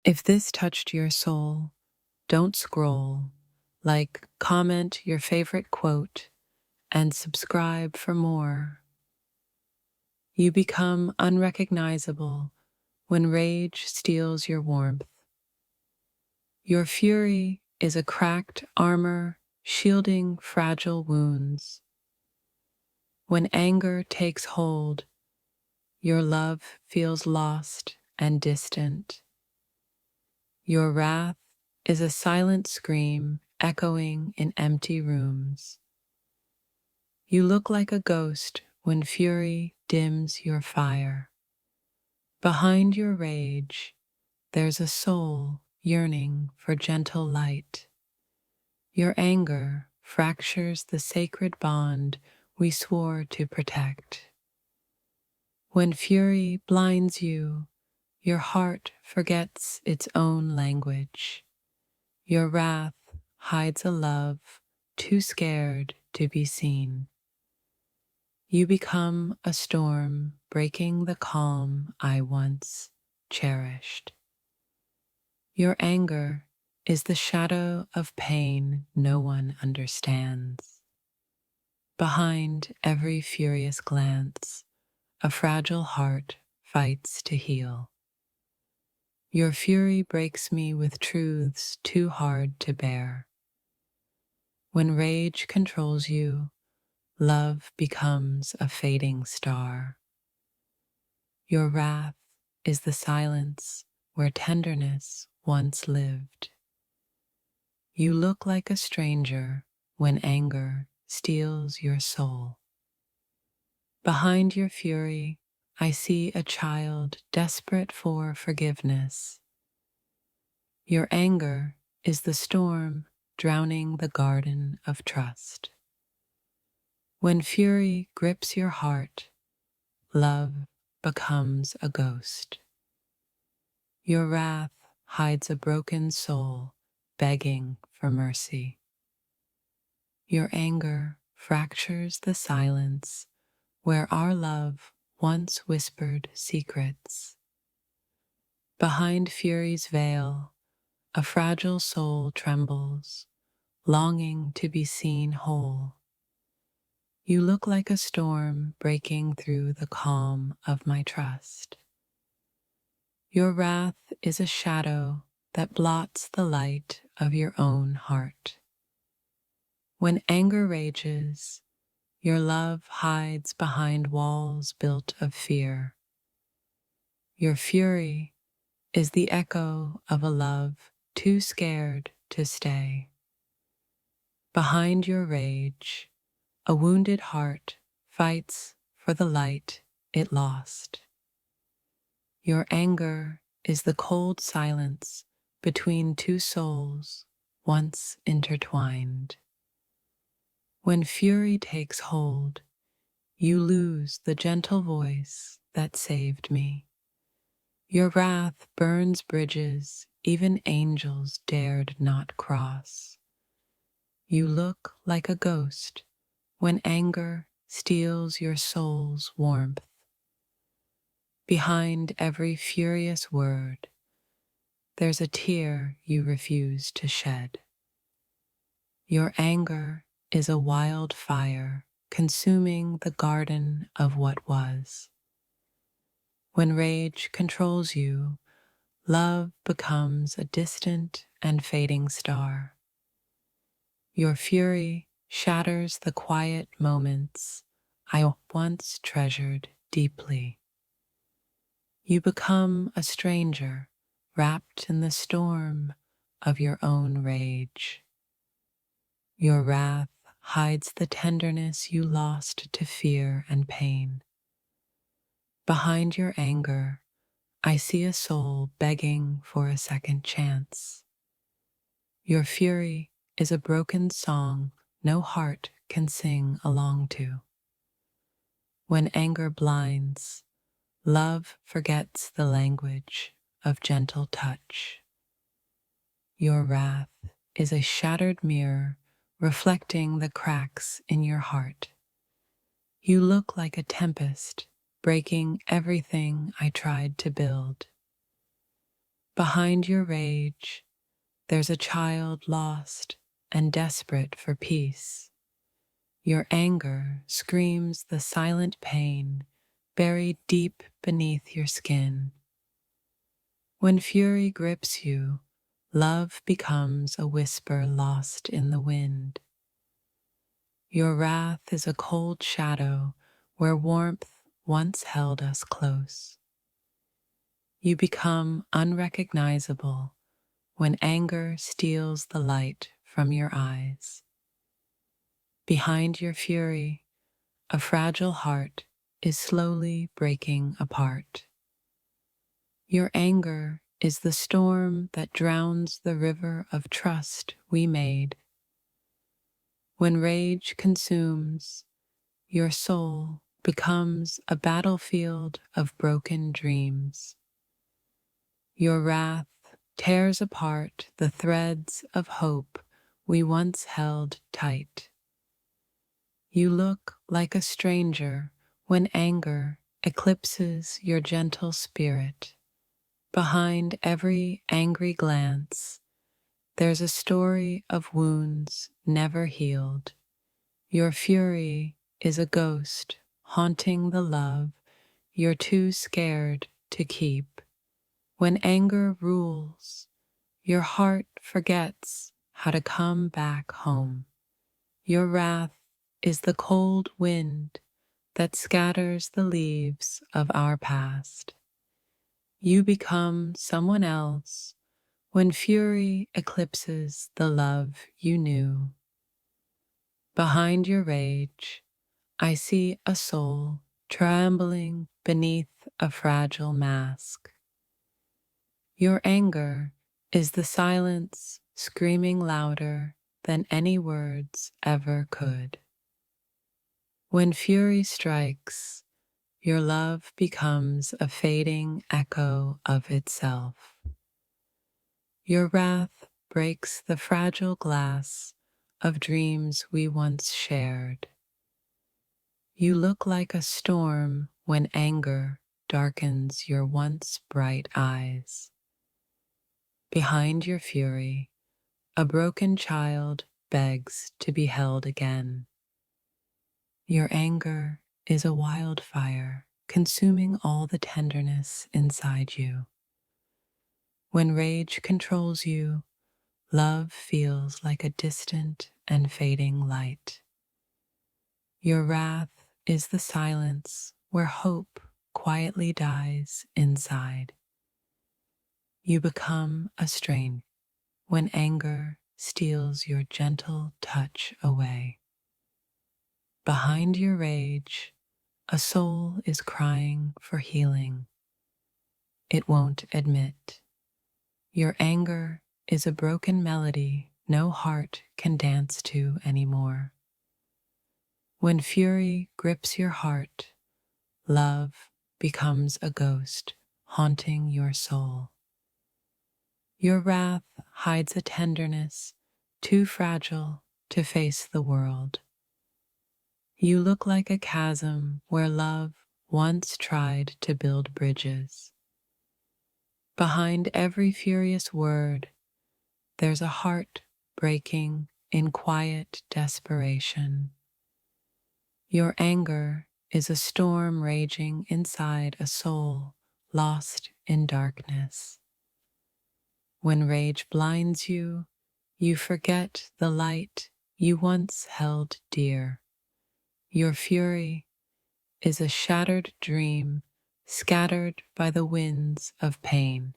If this touched your soul, don't scroll. Like, comment your favorite quote, and subscribe for more. You become unrecognizable when rage steals your warmth. Your fury is a cracked armor shielding fragile wounds. When anger takes hold, your love feels lost and distant. Your wrath is a silent scream echoing in empty rooms. You look like a ghost when fury dims your fire. Behind your rage, there's a soul yearning for gentle light. Your anger fractures the sacred bond we swore to protect. When fury blinds you, your heart forgets its own language. Your wrath hides a love too scared to be seen. You become a storm breaking the calm I once cherished. Your anger is the shadow of pain no one understands. Behind every furious glance, a fragile heart fights to heal. Your fury breaks me with truths too hard to bear. When rage controls you, love becomes a fading star. Your wrath is the silence where tenderness once lived. You look like a stranger when anger steals your soul. Behind your fury, I see a child desperate for forgiveness. Your anger is the storm drowning the garden of trust. When fury grips your heart, love becomes a ghost. Your wrath hides a broken soul begging for mercy. Your anger fractures the silence where our love once whispered secrets. Behind fury's veil, a fragile soul trembles, longing to be seen whole. You look like a storm breaking through the calm of my trust. Your wrath is a shadow that blots the light of your own heart. When anger rages, your love hides behind walls built of fear. Your fury is the echo of a love too scared to stay. Behind your rage, a wounded heart fights for the light it lost. Your anger is the cold silence between two souls once intertwined. When fury takes hold, you lose the gentle voice that saved me. Your wrath burns bridges even angels dared not cross. You look like a ghost when anger steals your soul's warmth. Behind every furious word, there's a tear you refuse to shed. Your anger is a wild fire consuming the garden of what was. When rage controls you, love becomes a distant and fading star. Your fury shatters the quiet moments I once treasured deeply. You become a stranger wrapped in the storm of your own rage. Your wrath hides the tenderness you lost to fear and pain. Behind your anger, I see a soul begging for a second chance. Your fury is a broken song no heart can sing along to. When anger blinds, love forgets the language of gentle touch. Your wrath is a shattered mirror reflecting the cracks in your heart. You look like a tempest breaking everything I tried to build. Behind your rage, there's a child lost and desperate for peace. Your anger screams the silent pain buried deep beneath your skin. When fury grips you, love becomes a whisper lost in the wind. Your wrath is a cold shadow where warmth once held us close. You become unrecognizable when anger steals the light from your eyes. Behind your fury, a fragile heart is slowly breaking apart. Your anger is the storm that drowns the river of trust we made. When rage consumes, your soul becomes a battlefield of broken dreams. Your wrath tears apart the threads of hope we once held tight. You look like a stranger when anger eclipses your gentle spirit. Behind every angry glance, there's a story of wounds never healed. Your fury is a ghost haunting the love you're too scared to keep. When anger rules, your heart forgets how to come back home. Your wrath is the cold wind that scatters the leaves of our past. You become someone else when fury eclipses the love you knew. Behind your rage, I see a soul trembling beneath a fragile mask. Your anger is the silence screaming louder than any words ever could. When fury strikes, your love becomes a fading echo of itself. Your wrath breaks the fragile glass of dreams we once shared. You look like a storm when anger darkens your once bright eyes. Behind your fury, a broken child begs to be held again. Your anger is a wildfire consuming all the tenderness inside you. When rage controls you, love feels like a distant and fading light. Your wrath is the silence where hope quietly dies inside. You become a stranger when anger steals your gentle touch away. Behind your rage, a soul is crying for healing. It won't admit. Your anger is a broken melody no heart can dance to anymore. When fury grips your heart, love becomes a ghost haunting your soul. Your wrath hides a tenderness too fragile to face the world. You look like a chasm where love once tried to build bridges. Behind every furious word, there's a heart breaking in quiet desperation. Your anger is a storm raging inside a soul lost in darkness. When rage blinds you, you forget the light you once held dear. Your fury is a shattered dream scattered by the winds of pain.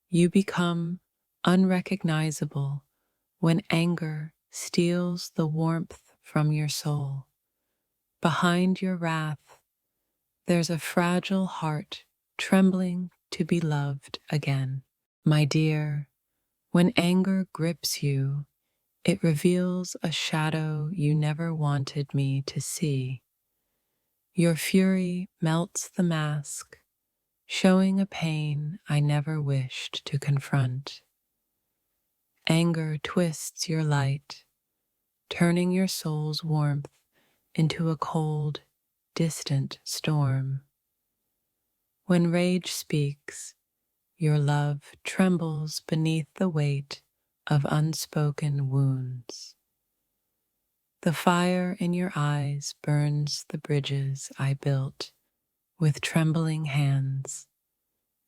You become unrecognizable when anger steals the warmth from your soul. Behind your wrath, there's a fragile heart trembling to be loved again. My dear, when anger grips you, it reveals a shadow you never wanted me to see. Your fury melts the mask, showing a pain I never wished to confront. Anger twists your light, turning your soul's warmth into a cold, distant storm. When rage speaks, your love trembles beneath the weight of unspoken wounds. The fire in your eyes burns the bridges I built with trembling hands.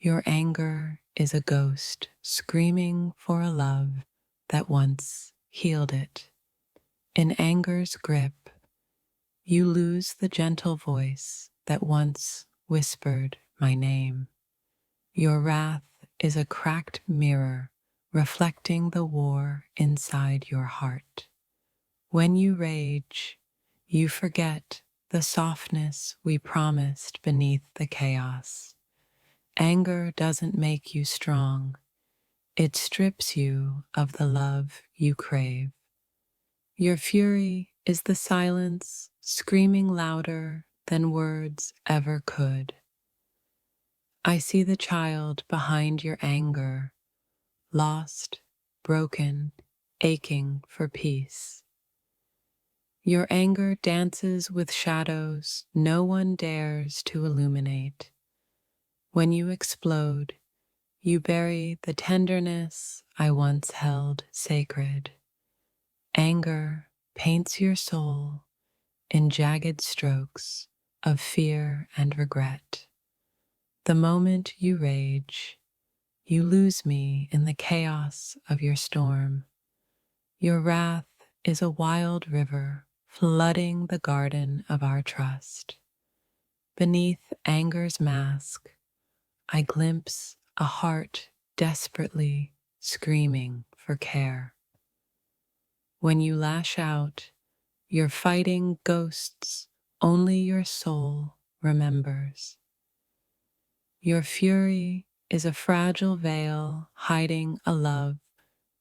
Your anger is a ghost screaming for a love that once healed it. In anger's grip, you lose the gentle voice that once whispered my name. Your wrath is a cracked mirror reflecting the war inside your heart. When you rage, you forget the softness we promised beneath the chaos. Anger doesn't make you strong. It strips you of the love you crave. Your fury is the silence screaming louder than words ever could. I see the child behind your anger, lost, broken, aching for peace. Your anger dances with shadows no one dares to illuminate. When you explode, you bury the tenderness I once held sacred. Anger paints your soul in jagged strokes of fear and regret. The moment you rage, you lose me in the chaos of your storm. Your wrath is a wild river flooding the garden of our trust. Beneath anger's mask, I glimpse a heart desperately screaming for care. When you lash out, you're fighting ghosts only your soul remembers. Your fury is a fragile veil hiding a love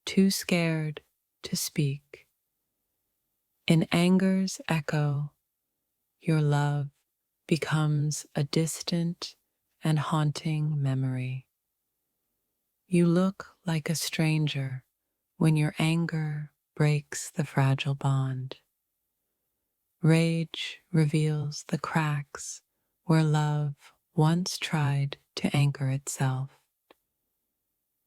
too scared to speak. In anger's echo, your love becomes a distant and haunting memory. You look like a stranger when your anger breaks the fragile bond. Rage reveals the cracks where love once tried to anchor itself.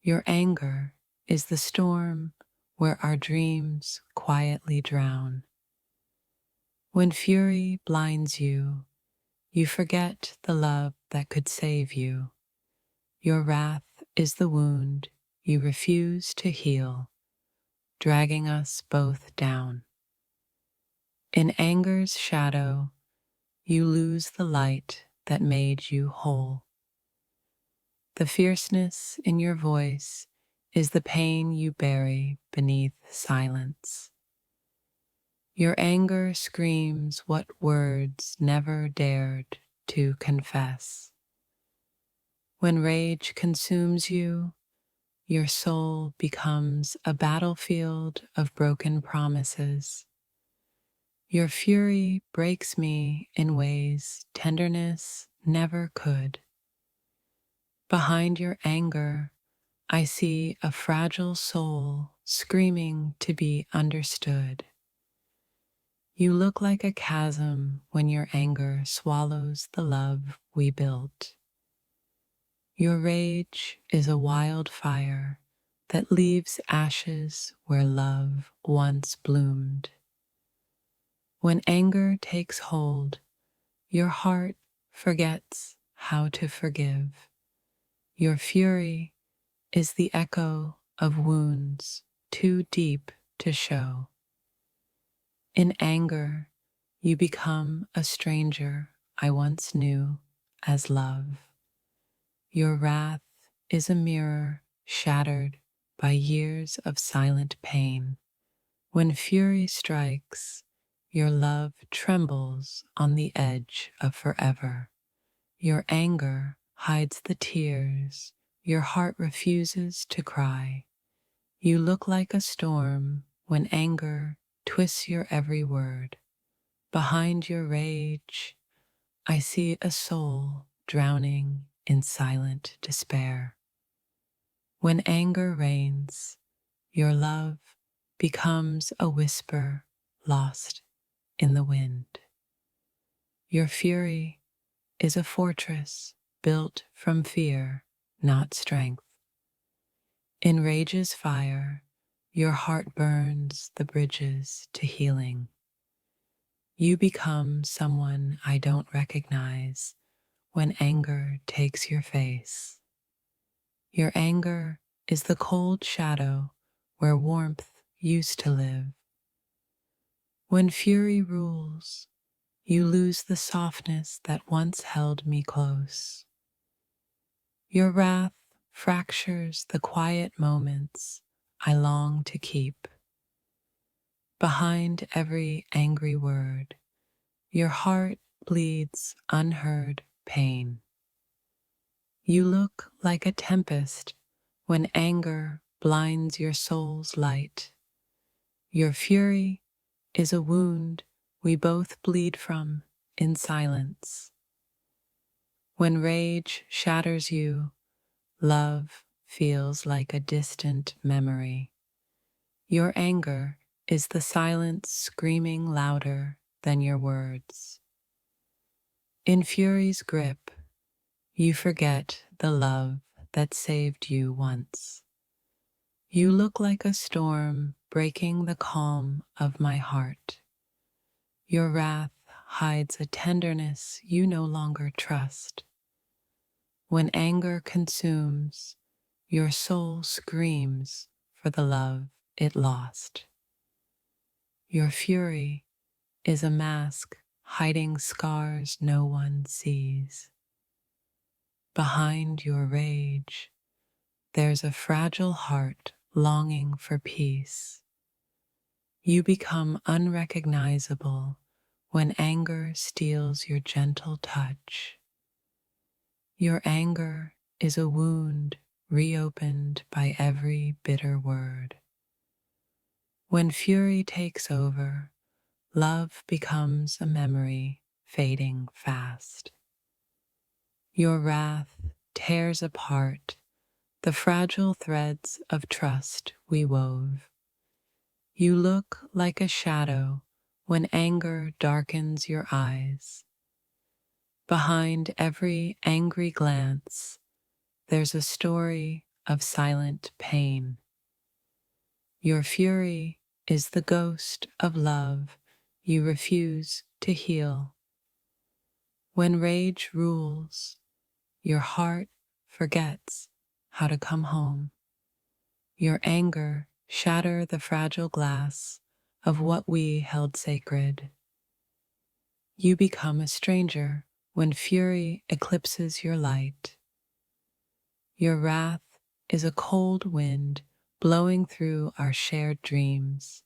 Your anger is the storm where our dreams quietly drown. When fury blinds you, you forget the love that could save you. Your wrath is the wound you refuse to heal, dragging us both down. In anger's shadow, you lose the light that made you whole. The fierceness in your voice is the pain you bury beneath silence. Your anger screams what words never dared to confess. When rage consumes you, your soul becomes a battlefield of broken promises. Your fury breaks me in ways tenderness never could. Behind your anger, I see a fragile soul screaming to be understood. You look like a chasm when your anger swallows the love we built. Your rage is a wildfire that leaves ashes where love once bloomed. When anger takes hold, your heart forgets how to forgive. Your fury is the echo of wounds too deep to show. In anger, you become a stranger I once knew as love. Your wrath is a mirror shattered by years of silent pain. When fury strikes, your love trembles on the edge of forever. Your anger hides the tears your heart refuses to cry. You look like a storm when anger twists your every word. Behind your rage, I see a soul drowning in silent despair. When anger reigns, your love becomes a whisper lost in the wind. Your fury is a fortress built from fear, not strength. In rage's fire, your heart burns the bridges to healing. You become someone I don't recognize when anger takes your face. Your anger is the cold shadow where warmth used to live. When fury rules, you lose the softness that once held me close. Your wrath fractures the quiet moments I long to keep. Behind every angry word, your heart bleeds unheard pain. You look like a tempest when anger blinds your soul's light. Your fury is a wound we both bleed from in silence. When rage shatters you, love feels like a distant memory. Your anger is the silence screaming louder than your words. In fury's grip, you forget the love that saved you once. You look like a storm breaking the calm of my heart. Your wrath hides a tenderness you no longer trust. When anger consumes, your soul screams for the love it lost. Your fury is a mask hiding scars no one sees. Behind your rage, there's a fragile heart longing for peace. You become unrecognizable when anger steals your gentle touch. Your anger is a wound reopened by every bitter word. When fury takes over, love becomes a memory fading fast. Your wrath tears apart the fragile threads of trust we wove. You look like a shadow when anger darkens your eyes. Behind every angry glance, there's a story of silent pain. Your fury is the ghost of love you refuse to heal. When rage rules, your heart forgets how to come home. Your anger shatter the fragile glass of what we held sacred. You become a stranger when fury eclipses your light. Your wrath is a cold wind blowing through our shared dreams.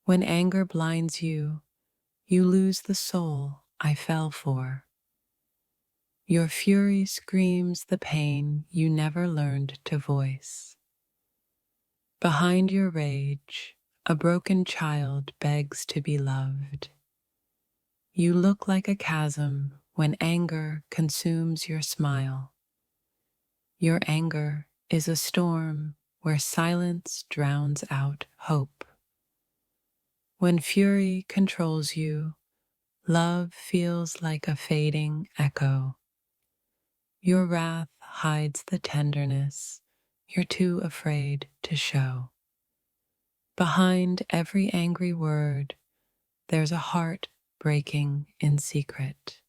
When anger blinds you, you lose the soul I fell for. Your fury screams the pain you never learned to voice. Behind your rage, a broken child begs to be loved. You look like a chasm when anger consumes your smile. Your anger is a storm where silence drowns out hope. When fury controls you, love feels like a fading echo. Your wrath hides the tenderness you're too afraid to show. Behind every angry word, there's a heart breaking in secret.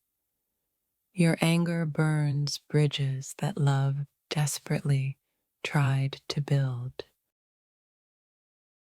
Your anger burns bridges that love desperately tried to build.